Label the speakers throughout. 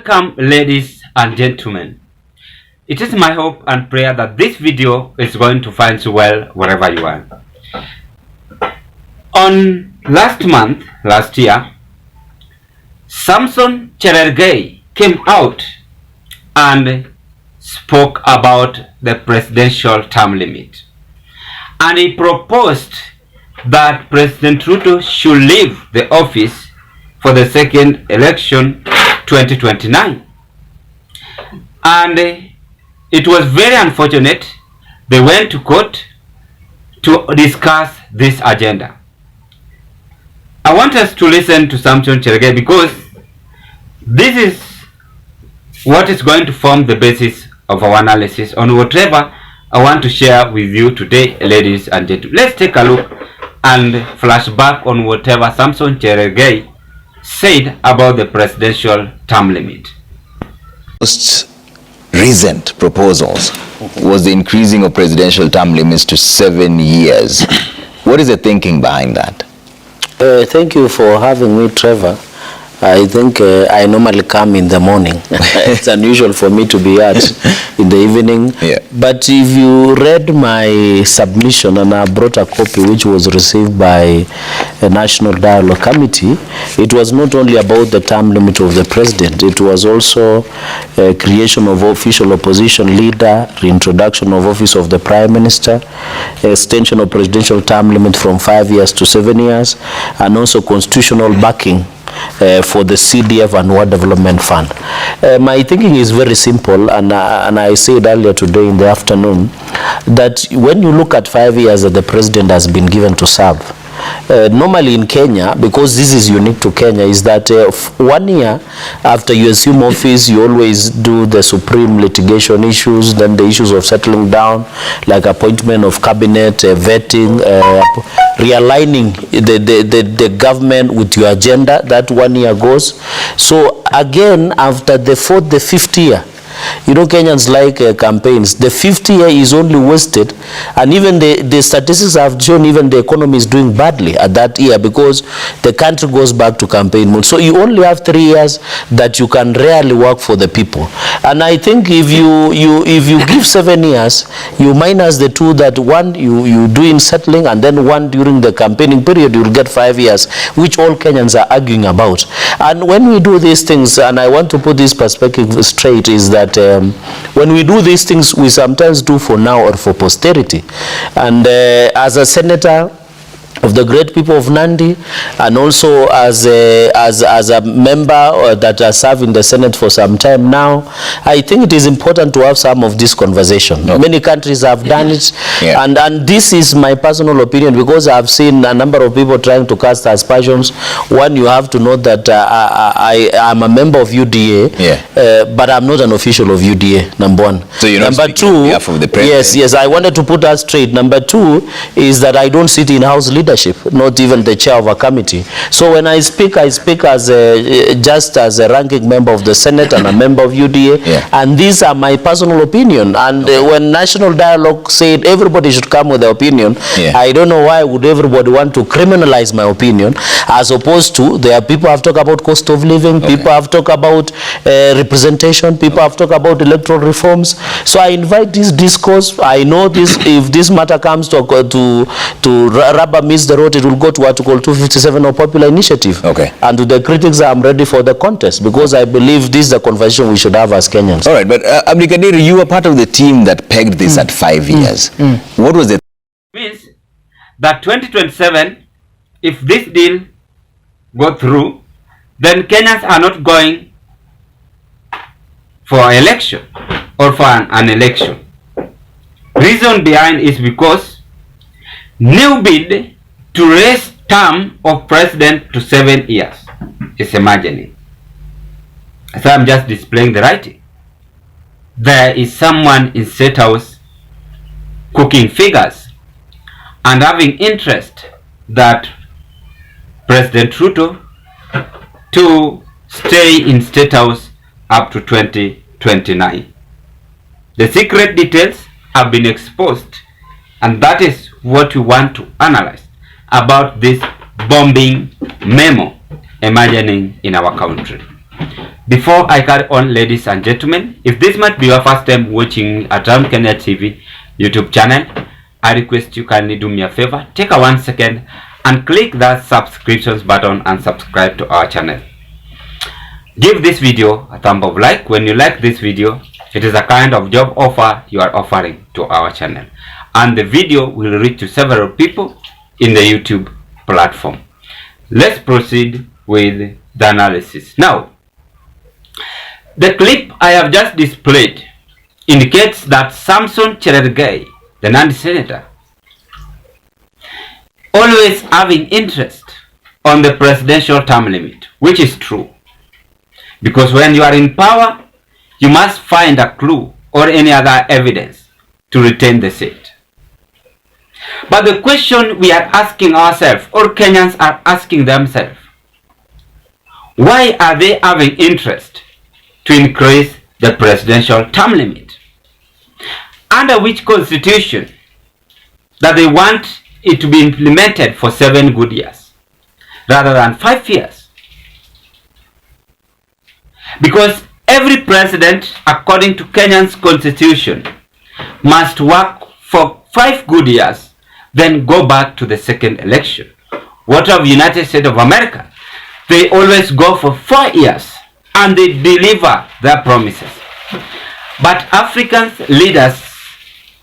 Speaker 1: Welcome, ladies and gentlemen. It is my hope and prayer that this video is going to find you well wherever you are. On last year, Samson Cherargei came out and spoke about the presidential term limit. And he proposed that President Ruto should leave the office for the second election 2029. And it was very unfortunate. They went to court to discuss this agenda. I want us to listen to Samson Cherargei because this is what is going to form the basis of our analysis on whatever I want to share with you today, ladies and gentlemen. Let's take a look and flash back on whatever Samson Cherargei said about the presidential term limit.
Speaker 2: Most recent proposals was the increasing of presidential term limits to 7 years. What is the thinking behind that?
Speaker 3: Thank you for having me, Trevor. I think I normally come in the morning. It's unusual for me to be out in the evening.
Speaker 2: Yeah.
Speaker 3: But if you read my submission, and I brought a copy which was received by a National Dialogue Committee, it was not only about the term limit of the president, it was also creation of official opposition leader, reintroduction of office of the Prime Minister, extension of presidential term limit from 5 years to 7 years, and also constitutional backing for the CDF and War Development Fund. My thinking is very simple, and I said earlier today in the afternoon that when you look at 5 years that the president has been given to serve, normally in Kenya, because this is unique to Kenya, is that 1 year after you assume office, you always do the supreme litigation issues, then the issues of settling down, like appointment of cabinet, vetting, realigning the government with your agenda. That 1 year goes. So again, after the fourth, the fifth year, you know, Kenyans like campaigns. The 50th year is only wasted, and even the statistics have shown even the economy is doing badly at that year because the country goes back to campaign mode. So you only have 3 years that you can really work for the people. And I think if you give 7 years, you minus the two, that one you do in settling, and then one during the campaigning period, you'll get 5 years, which all Kenyans are arguing about. And when we do these things, and I want to put this perspective straight, is that when we do these things, we sometimes do for now or for posterity. And as a senator of the great people of Nandi, and also as a member that has served in the Senate for some time now, I think it is important to have some of this conversation. Okay. Many countries have done it, yeah. And this is my personal opinion, because I've seen a number of people trying to cast aspersions. One, you have to know that I am a member of UDA, yeah. But I'm not an official of UDA, number one.
Speaker 2: So you're not
Speaker 3: number two,
Speaker 2: on behalf of the president?
Speaker 3: Yes, I wanted to put that straight. Number two is that I don't sit in House leadership, not even the chair of a committee. So when I speak as just as a ranking member of the Senate and a member of UDA, yeah. And these are my personal opinion. And okay. When National Dialogue said everybody should come with their opinion, yeah. I don't know why would everybody want to criminalize my opinion, as opposed to there are people have talked about cost of living, okay. People have talked about representation, people have talked about electoral reforms. So I invite this discourse. I know this, if this matter comes to rubber meets the road, it will go to Article 257 of Popular Initiative. Okay. And to the critics, I'm ready for the contest, because I believe this is the conversation we should have as Kenyans.
Speaker 2: All right, but Abdikadir, you were part of the team that pegged this at 5 years. What was it?
Speaker 1: Means that 2027, if this deal go through, then Kenyans are not going for an election or for an election. Reason behind is because new bid to raise term of president to 7 years is imagining. So I'm just displaying the writing. There is someone in State House cooking figures and having interest that President Ruto to stay in State House up to 2029. The secret details have been exposed, and that is what we want to analyze about this bombing memo imagining in our country. Before I carry on, ladies and gentlemen, if this might be your first time watching Around Kenya TV YouTube channel, I request you kindly do me a favor, take a 1 second and click that subscriptions button and subscribe to our channel. Give this video a thumb up like. When you like this video, it is a kind of job offer you are offering to our channel, and the video will reach to several people in the YouTube platform. Let's proceed with the analysis. Now, the clip I have just displayed indicates that Samson Cherargei, the Nandi senator, always having interest on the presidential term limit, which is true. Because when you are in power, you must find a clue or any other evidence to retain the seat. But the question we are asking ourselves, or Kenyans are asking themselves, why are they having interest to increase the presidential term limit? Under which constitution that they want it to be implemented for 7 good years rather than 5 years? Because every president, according to Kenyan's constitution, must work for 5 good years, then go back to the second election. What of United States of America? They always go for 4 years and they deliver their promises. But African leaders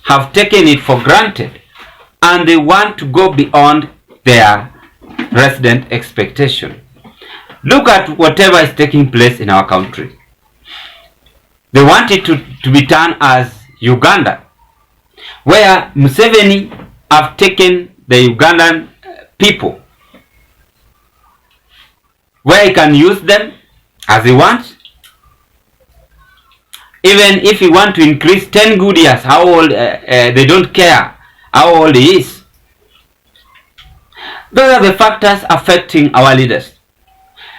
Speaker 1: have taken it for granted and they want to go beyond their resident expectation. Look at whatever is taking place in our country. They want it to be done as Uganda, where Museveni have taken the Ugandan people, where he can use them as he wants. Even if he want to increase 10 good years, how old, they don't care how old he is. Those are the factors affecting our leaders.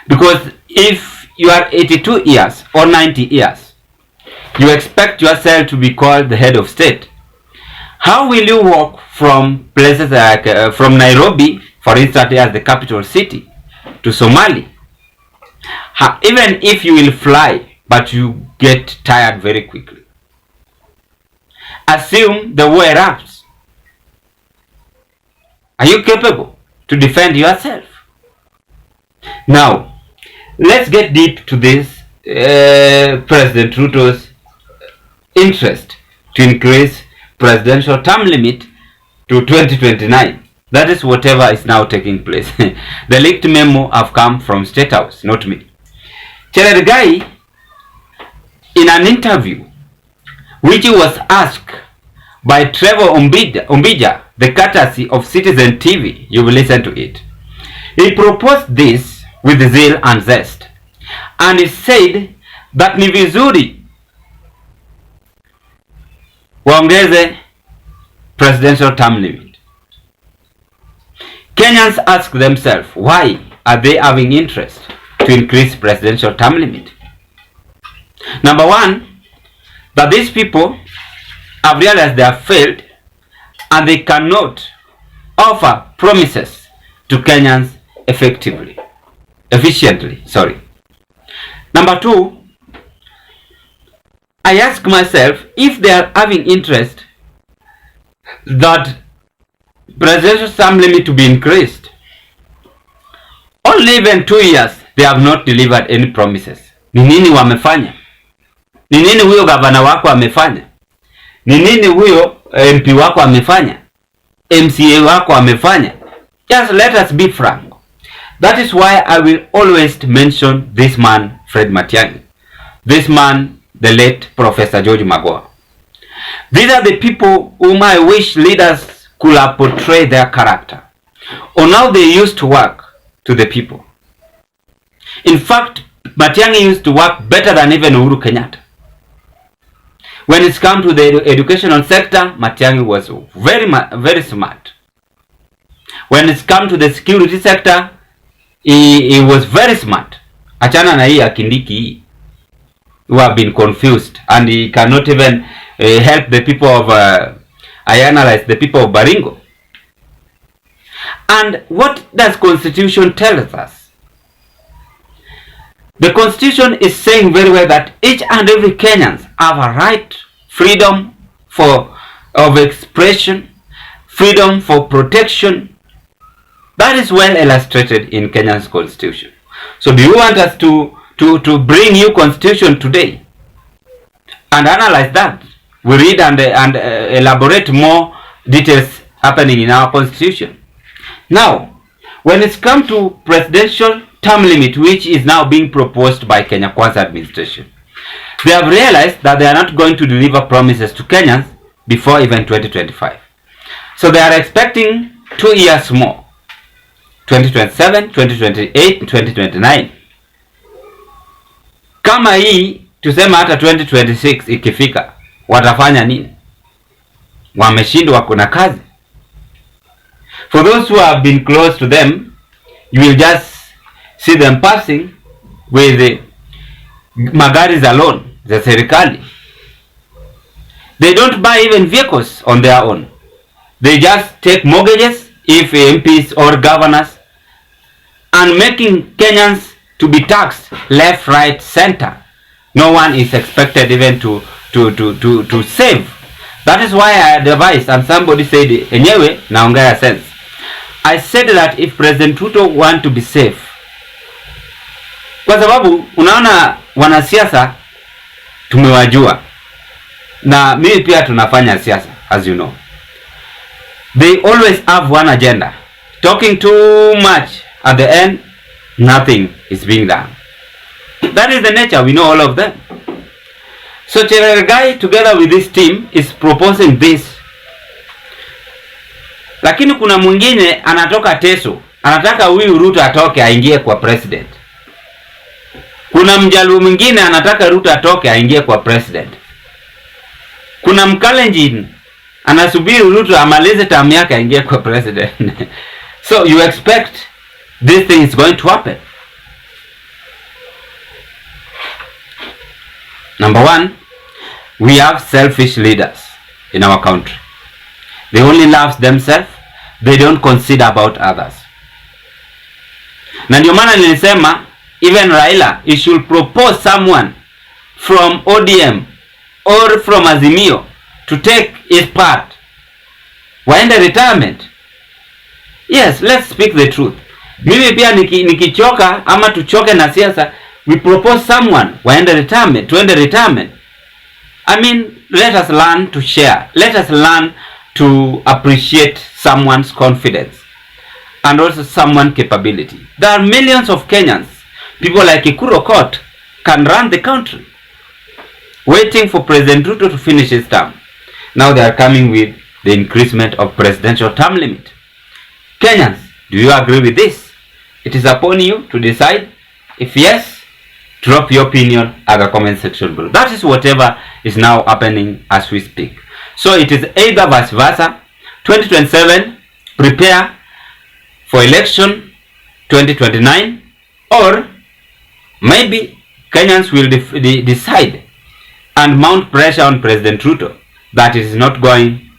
Speaker 1: Because if you are 82 years or 90 years, you expect yourself to be called the head of state. How will you walk from places like from Nairobi, for instance, as the capital city, to Somali? Even if you will fly, but you get tired very quickly. Assume the war erupts. Are you capable to defend yourself? Now, let's get deep to this President Ruto's interest to increase presidential term limit to 2029. That is whatever is now taking place. The leaked memo have come from State House, not me. Cherargei, in an interview which he was asked by Trevor Ombija, the courtesy of Citizen TV, you will listen to it. He proposed this with zeal and zest, and he said that ni vizuri waongeze presidential term limit. Kenyans ask themselves, why are they having interest to increase presidential term limit? Number one, that these people have realized they have failed and they cannot offer promises to Kenyans efficiently. Number two, I ask myself, if they are having interest that presidential term limit to be increased, only even 2 years they have not delivered any promises. Ni nini wamefanya? Ni nini huyo gavana wako amefanya? Ni nini huyo MP wako amefanya? MCA wako amefanya? Just let us be frank. That is why I will always mention this man, Fred Matiang'i. This man, the late Professor George Magoha. These are the people whom I wish leaders could have portrayed their character, or how they used to work to the people. In fact, Matiang'i used to work better than even Uhuru Kenyatta. When it's come to the educational sector, Matiang'i was very smart. When it's come to the security sector, he was very smart. Achana na hii ya Kindiki who have been confused, and he cannot even help the people of I analyze the people of Baringo. And what does Constitution tell us? The Constitution is saying very well that each and every Kenyans have a right, freedom of expression, freedom for protection. That is well illustrated in Kenya's Constitution. So do you want us to bring you Constitution today and analyze that? We read and elaborate more details happening in our Constitution. Now, when it's come to presidential term limit, which is now being proposed by Kenya Kwanza administration, they have realized that they are not going to deliver promises to Kenyans before even 2025. So they are expecting 2 years more, 2027, 2028, 2029. Kama hii tusema hata 2026 ikifika, watafanya nini? Wameshindwa, kuna kazi. For those who have been close to them, you will just see them passing with magari za loan za serikali. They don't buy even vehicles on their own. They just take mortgages, if MPs or governors, and making Kenyans to be taxed left, right, center. No one is expected even to save. That is why I advised, and somebody said, enyewe naongea sense. I said that if President Ruto want to be safe, kwa sababu unaona wanasiasa tumewajua, na mimi pia tunafanya siasa, as you know. They always have one agenda. Talking too much, at the end, nothing is being done. That is the nature, we know all of them. So Cherargei together with this team is proposing this. Lakini kuna mwingine anatoka Teso, anataka huyu Ruto atoke aingie kwa president. Kuna Mjaluo mwingine anataka Ruto atoke aingie kwa president. Kuna Mkalenjin anasubiri Ruto amalize term yake aingie kwa president. So you expect this thing is going to happen. Number one, we have selfish leaders in our country. They only love themselves. They don't consider about others. Na ndio maana nilisema even Raila, he should propose someone from ODM or from Azimio to take his part. Waende retirement. Yes, let's speak the truth. Mimi pia nikichoka ama tuchoke na siasa, we propose someone waende retirement, tuende retirement. I mean, let us learn to share. Let us learn to appreciate someone's confidence and also someone's capability. There are millions of Kenyans, people like Ikuro Court, can run the country, waiting for President Ruto to finish his term. Now they are coming with the increasement of presidential term limit. Kenyans, do you agree with this? It is upon you to decide. If yes, drop your opinion at the comment section below. That is whatever is now happening as we speak. So it is either vice versa. 2027, prepare for election 2029, or maybe Kenyans will decide and mount pressure on President Ruto that it is not going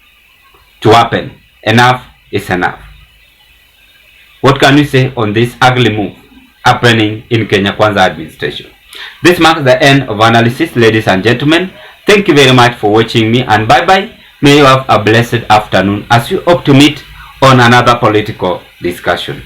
Speaker 1: to happen. Enough is enough. What can we say on this ugly move happening in Kenya Kwanza administration? This marks the end of analysis, ladies and gentlemen. Thank you very much for watching me, and bye bye. May you have a blessed afternoon as you hope to meet on another political discussion.